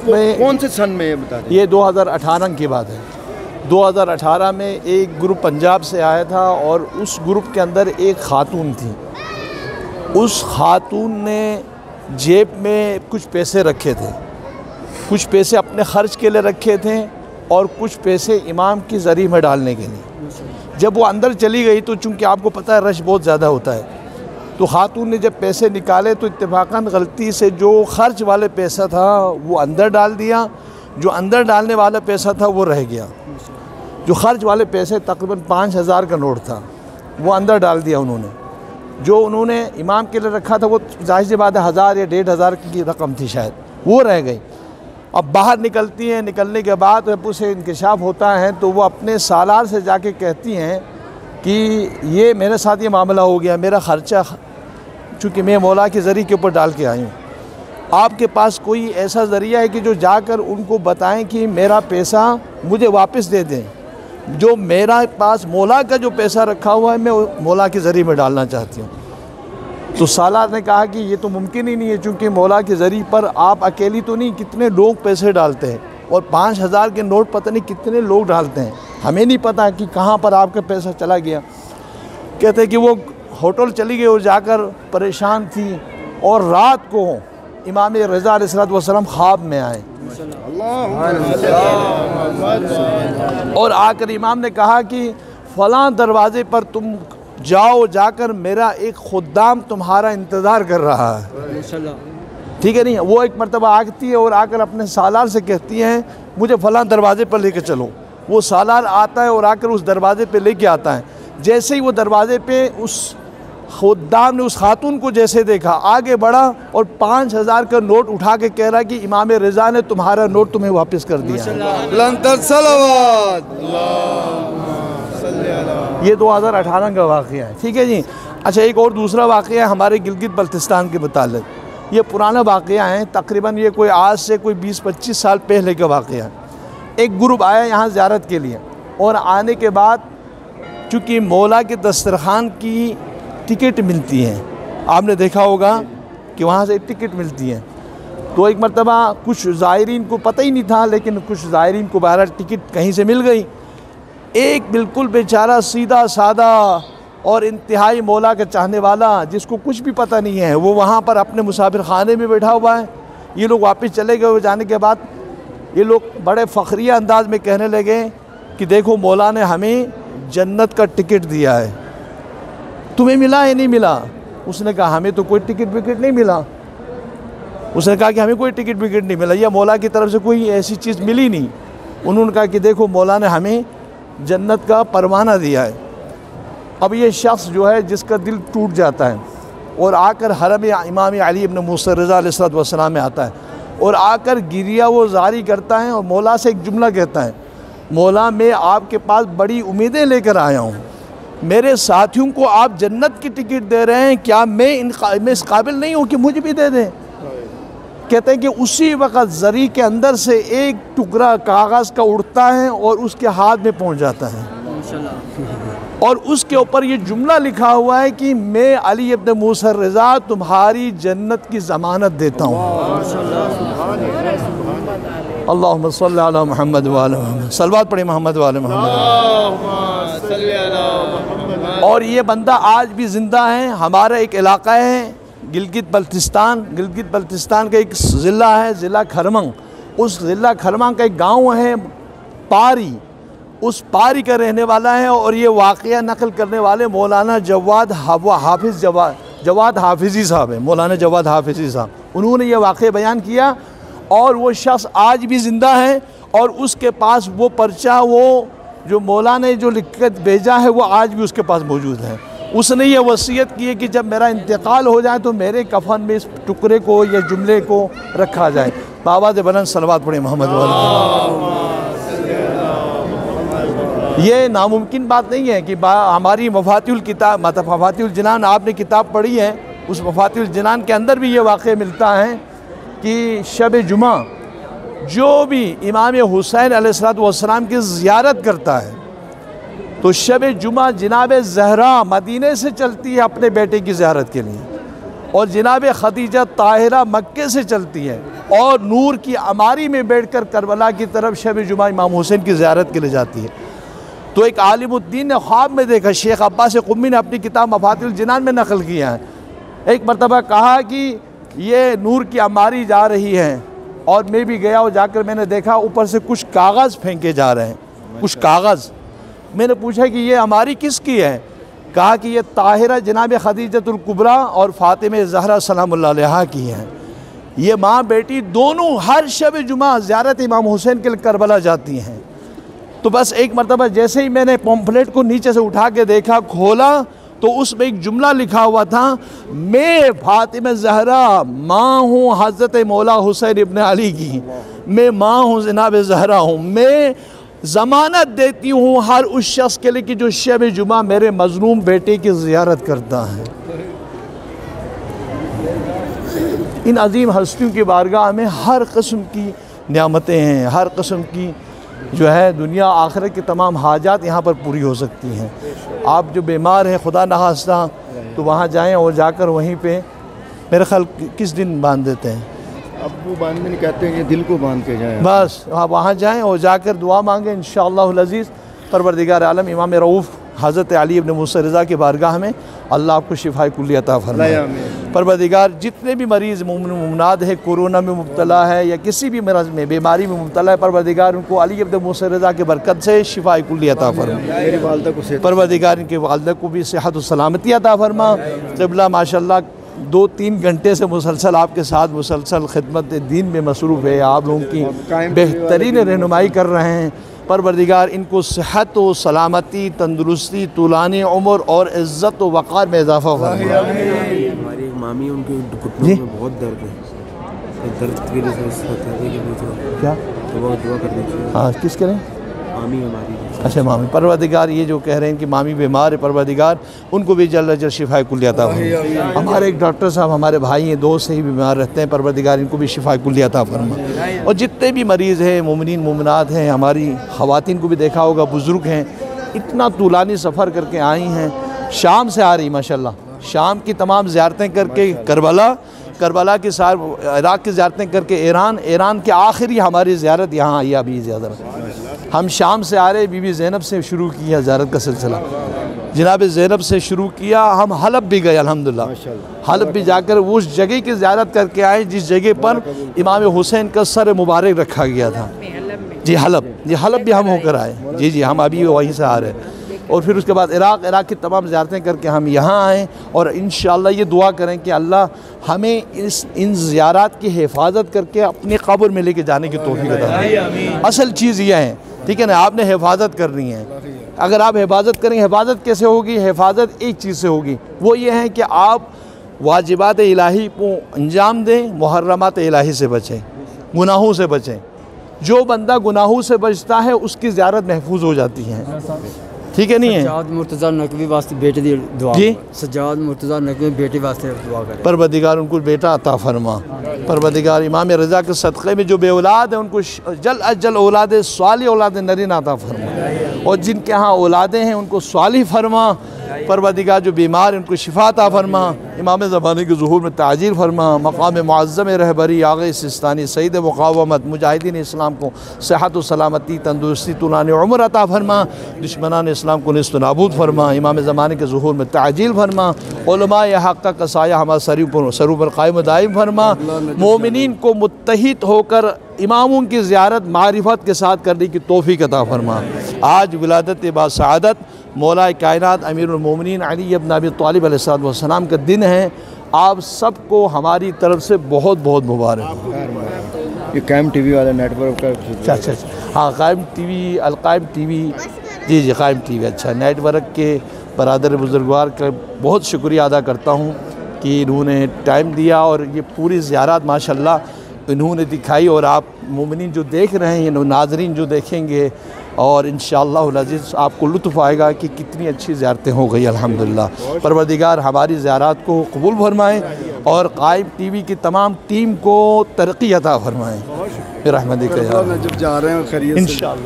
में कौन से सन में ये बता दें? ये 2018 की बात है। 2018 में एक ग्रुप पंजाब से आया था और उस ग्रुप के अंदर एक खातून थी। उस खातून ने जेब में कुछ पैसे रखे थे, कुछ पैसे अपने ख़र्च के लिए रखे थे और कुछ पैसे इमाम की ज़री में डालने के लिए। जब वो अंदर चली गई तो चूँकि आपको पता है रश बहुत ज़्यादा होता है, तो खातून ने जब पैसे निकाले तो इत्तेफाकन गलती से जो ख़र्च वाले पैसा था वो अंदर डाल दिया, जो अंदर डालने वाला पैसा था वो रह गया। जो ख़र्च वाले पैसे तकरीबन 5000 का नोट था वो अंदर डाल दिया उन्होंने। जो उन्होंने इमाम के लिए रखा था वो जाहिर सी बात है 1000 या 1500 की रकम थी शायद, वो रह गई। अब बाहर निकलती हैं, निकलने के बाद जब उसे इंकशाफ होता है तो वो अपने सालार से जाके कहती हैं कि ये मेरे साथ ये मामला हो गया, मेरा ख़र्चा चूँकि मैं मौला के ज़रिए के ऊपर डाल के आई हूँ, आपके पास कोई ऐसा ज़रिया है कि जो जाकर उनको बताएं कि मेरा पैसा मुझे वापस दे दें, जो मेरा पास मौला का जो पैसा रखा हुआ है मैं मौला के ज़रिए में डालना चाहती हूँ। तो सालार ने कहा कि ये तो मुमकिन ही नहीं है, चूँकि मौला के ज़रिए पर आप अकेली तो नहीं, कितने लोग पैसे डालते हैं और 5000 के नोट पता नहीं कितने लोग डालते हैं, हमें नहीं पता कि कहाँ पर आपका पैसा चला गया। कहते हैं कि वो होटल चली गई और जाकर परेशान थी और रात को इमाम रज़ा अलैहिस्सलाम ख्वाब में आए और आकर इमाम ने कहा कि फ़लाँ दरवाज़े पर तुम जाओ, जाकर मेरा एक खुद्दाम तुम्हारा इंतज़ार कर रहा है। ठीक है नहीं, वो एक मरतबा आती है और आकर अपने सालार से कहती हैं मुझे फ़लाँ दरवाज़े पर लेकर चलो। वो सालार आता है और आकर उस दरवाज़े पे लेके आता है। जैसे ही वो दरवाज़े पे उस खुद्दाम ने उस खातून को जैसे देखा, आगे बढ़ा और 5000 का नोट उठा के कह रहा कि इमाम रज़ा ने तुम्हारा नोट तुम्हें वापस कर दिया। ये 2018 का वाक़या है। ठीक है जी। अच्छा, एक और दूसरा वाक़या है हमारे गिलगित बल्तिस्तान के मुताल्लिक़। ये पुराना वाक़या है, तकरीबन ये कोई आज से कोई 20-25 साल पहले का वाक़या है। एक ग्रुप आया यहाँ ज़ियारत के लिए और आने के बाद चूँकि मौला के दस्तरखान की टिकट मिलती है, आपने देखा होगा कि वहाँ से टिकट मिलती है, तो एक मरतबा कुछ ज़ायरीन को पता ही नहीं था, लेकिन कुछ ज़ायरीन को बहरहाल टिकट कहीं से मिल गई। एक बिल्कुल बेचारा सीधा सादा और इंतहाई मौला का चाहने वाला जिसको कुछ भी पता नहीं है, वो वहाँ पर अपने मुसाफिर खाने में बैठा हुआ है। ये लोग वापस चले गए। वो जाने के बाद ये लोग बड़े फ़ख्रिया अंदाज में कहने लगे कि देखो मौला ने हमें जन्नत का टिकट दिया है, तुम्हें मिला या नहीं मिला? उसने कहा हमें तो कोई टिकट विकट नहीं मिला। उसने कहा कि हमें कोई टिकट विकट नहीं मिला, या मौला की तरफ से कोई ऐसी चीज़ मिली नहीं। उन्होंने कहा कि देखो मौला ने हमें जन्नत का परवाना दिया है। अब ये शख्स जो है जिसका दिल टूट जाता है और आकर हरम इमाम अली इब्न मूसा रज़ा अलैहिस्सलाम में आता है और आकर गिरिया वो जारी करता है और मौला से एक जुमला कहता है, मौला मैं आपके पास बड़ी उम्मीदें लेकर आया हूँ, मेरे साथियों को आप जन्नत की टिकट दे रहे हैं, क्या मैं इस काबिल नहीं हूँ कि मुझे भी दे दें? कहते हैं कि उसी वक़्त ज़री के अंदर से एक टुकड़ा कागज़ का उड़ता है और उसके हाथ में पहुँच जाता है और उसके ऊपर ये जुमला लिखा हुआ है कि मैं अली इब्न मूसा रज़ा तुम्हारी जन्नत की ज़मानत देता हूँ। अल्लाहुम्मा सल्ली अला मुहम्मद व अला मुहम्मद, सलवात पढ़े मोहम्मद व अला मुहम्मद। और ये बंदा आज भी ज़िंदा है। हमारा एक इलाक़ा है गिलगित बल्तिस्तान, गिलगित बल्तिस्तान का एक ज़िला है, ज़िला खरमंग। उस ज़िला खरमंग का एक गांव है पारी, उस पारी का रहने वाला है और ये वाक़या नकल करने वाले मौलाना जवाद हाफिज़ी साहब है। मौलाना जवाद हाफिज़ी साहब, उन्होंने ये वाक़या बयान किया और वो शख्स आज भी ज़िंदा है और उसके पास वो पर्चा, वो जो मौला ने जो लिखकर भेजा है वो आज भी उसके पास मौजूद है। उसने ये वसीयत की है कि जब मेरा इंतकाल हो जाए तो मेरे कफन में इस टुकड़े को या जुमले को रखा जाए। बाबा से बुलंद सलवात पढ़े मोहम्मद वाले। ये नामुमकिन बात नहीं है कि हमारी मफातिउल किताब मतलब मफातिउल जिनान आपने किताब पढ़ी है, उस मफातिउल जिनान के अंदर भी ये वाक़या मिलता है कि शब जुमा जो भी इमाम हुसैन अलैहिस्सलाम की ज़ियारत करता है तो शब जुमा जनाब ज़हरा मदीने से चलती है अपने बेटे की ज़ियारत के लिए और जनाब खदीजा ताहिरा मक्के से चलती हैं और नूर की अमारी में बैठकर करबला की तरफ शब जुमा इमाम हुसैन की ज़ियारत के लिए जाती है। तो एक आलिमुद्दीन ने ख्वाब में देखा, शेख अब्बास क़ुम्मी ने अपनी किताब मफातिहुल जिनान में नकल किया है, एक मरतबा कहा कि ये नूर की अमारी जा रही है और मैं भी गया और जाकर मैंने देखा ऊपर से कुछ कागज़ फेंके जा रहे हैं, कुछ कागज़। मैंने पूछा कि ये अमारी किसकी है? कहा कि ये ताहिरा जनाब खदीजतुल कुबरा और फ़ातिमा ज़हरा सलामुल्लाह अलैहा की हैं। ये माँ बेटी दोनों हर शब जुमा ज़ियारत इमाम हुसैन के लिए करबला जाती हैं। तो बस एक मरतबा जैसे ही मैंने पम्फलेट को नीचे से उठा के देखा, खोला, तो उसमें एक जुमला लिखा हुआ था, मैं फ़ातिमा ज़हरा माँ हूँ हज़रत मौला हुसैन इब्न अली की, मैं माँ हूँ जनाब ज़हरा हूँ, मैं ज़मानत देती हूँ हर उस शख्स के लिए कि जो शब जुमा मेरे मज़लूम बेटे की ज़ियारत करता है। इन अजीम हस्तियों की बारगाह में हर किस्म की नियामतें हैं, हर किस्म की जो है दुनिया आखिरत की तमाम हाजात यहाँ पर पूरी हो सकती हैं। आप जो बीमार हैं खुदा न खास्ता, तो वहाँ जाएँ और जाकर वहीं पे मेरे ख्याल किस दिन बांध देते हैं, अब वो बांधने नहीं कहते हैं, दिल को बांध के जाएं। बस आप वहाँ जाएँ और जाकर दुआ मांगें इंशाअल्लाहुल अज़ीज़। परवरदिगार आलम इमाम रऊफ़ हज़रत अली इब्न मूसा रज़ा की बारगाह में अल्लाह आपको शिफाए कुल्ली अता फरमाए। परवरदिगार जितने भी मरीज़ मुमनाद है, कोरोना में मुब्तला है या किसी भी मरज़ में बीमारी में मुब्तला है, परवरदिगार उनको अली इब्न मूसा रज़ा के बरकत से शिफाए कुल्ली अता फरमाए। मेरी वालदा को परवरदिगार इनके वालदा को भी सेहत व सलामती अता फरमा। क़िबला माशाअल्लाह 2-3 घंटे से मुसलसल आपके साथ मुसलसल खिदमत दीन में मसरूफ़ है, आप लोगों की बेहतरीन रहनुमाई कर रहे हैं। परवरदिगार इनको सेहत व सलामती, तंदुरुस्ती, तूलानी उम्र और इज़्ज़त व वक़ार में इजाफ़ा फरमाए। हमारी एक मामी, उनके घुटनों में बहुत दर्द है, दर्द की वजह से क्या तो वो दुआ करनी चाहिए। हाँ, किस करें? मामी हमारी। अच्छा मामी। परवरदिगार ये जो कह रहे हैं कि मामी बीमार है, परवरदिगार उनको भी जल्द अज जल्द शिफाए कुल्ली अता फरमा। हमारे एक डॉक्टर साहब हमारे भाई हैं, दोस्त से ही बीमार रहते हैं, परवरदिगार इनको भी शिफाए कुल्ली अता फरमा। और जितने भी मरीज़ हैं, मोमिनीन मोमिनात हैं, हमारी ख़वातीन को भी देखा होगा, बुज़ुर्ग हैं, इतना तूलानी सफ़र करके आई हैं, शाम से आ रही माशाल्लाह, शाम की तमाम ज़ियारतें करके करबला की सार, इराक़ की ज़ियारतें करके ईरान की आखिरी हमारी ज़ियारत यहाँ आई अभी ज़्यादा। हम शाम से आ रहे, बीबी ज़ैनब से शुरू किया ज़ियारत का सिलसिला, जनाब ज़ैनब से शुरू किया। हम हलब भी गए अल्हम्दुलिल्लाह, हलब भी जाकर उस जगह की ज़ियारत करके आए जिस जगह पर इमाम हुसैन का सर मुबारक रखा गया था। जी हलब भी हम होकर आए। जी हम अभी वहीं से आ रहे हैं। और फिर उसके बाद इराक़ की तमाम ज़ियारतें करके हम यहाँ आए और इंशाअल्लाह ये दुआ करें कि अल्लाह हमें इन ज़ियारत की हिफाजत करके अपने क़ब्र में लेके जाने की तौफ़ीक़ अता फरमाए। असल चीज़ यह है, ठीक है ना, आपने हिफाजत करनी है। अगर आप हिफाजत करेंगे, हिफाजत कैसे होगी? हिफाजत एक चीज़ से होगी, वो ये है कि आप वाजिबात इलाही को अंजाम दें, मुहर्रमात इलाही से बचें, गुनाहों से बचें। जो बंदा गुनाहों से बचता है उसकी ज़ियारत महफूज हो जाती है, ठीक है नहीं है? सज्जाद मुर्तज़ा नकवी वास्ते बेटे दी दुआ जी, सज्जाद मुर्तज़ा नकवी बेटे वास्ते दुआ करें। परवरदिगार उनको बेटा अता फरमा। परवरदिगार इमाम रज़ा के सदक़े में जो बे औलाद है उनको जल्द अज जल्द औलाद स्वालिह औलाद नरीन अता फरमा, और जिनके यहाँ औलादें हैं उनको स्वालिह फरमा। परवरदिगार जो बीमार हैं उनको शिफा अता फरमा। इमाम ज़माने के ज़ुहूर में ताजील फरमा। मक़ाम मुअज़्ज़म रहबरी आग़ा सिस्तानी सईद मुक़ावमत मुजाहिदीन इस्लाम को सेहत व सलामती, तंदुरुस्ती, तूलानी उम्र अता फरमा। दुश्मनान इस्लाम को निस्त नाबूद फरमा। इमाम ज़माने के ज़ुहूर में ताजील फरमा। उलमाए हक़ का साया हमारे सरू पर क़ाइम दाइम फरमा। मोमिनीन को मुत्तहिद होकर इमामों की ज़ियारत मारिफत के साथ करने की तौफ़ीक़ अता फरमा। आज विलादत बासआदत मौला कायनात अमीरुल मोमिनीन अली इब्न अबी तालिब अलैहिस्सलाम का दिन है। आप सबको हमारी तरफ से बहुत बहुत मुबारक। ये कायम टीवी वाला नेटवर्क का अच्छा, हाँ कायम टीवी, अलकायम टीवी, जी कायम टीवी, अच्छा नेटवर्क के बरादर बुजुर्गवार का बहुत शुक्रिया अदा करता हूँ कि इन्होंने टाइम दिया और ये पूरी ज़ियारत माशाल्लाह इन्होंने दिखाई। और आप मोमिनीन जो देख रहे हैं, नाज़रीन जो देखेंगे, और इंशाअल्लाह अज़ीज़ आपको लुत्फ़ आएगा कि कितनी अच्छी ज़ियारतें हो गई अल्हम्दुलिल्लाह। परवरदिगार हमारी ज़ियारत को कबूल फरमाएँ और कायम टीवी की तमाम टीम को तरक्की अता फरमाएँ। रहमतिक या जब जा रहे हैं खैरियत से। इंशाअल्लाह।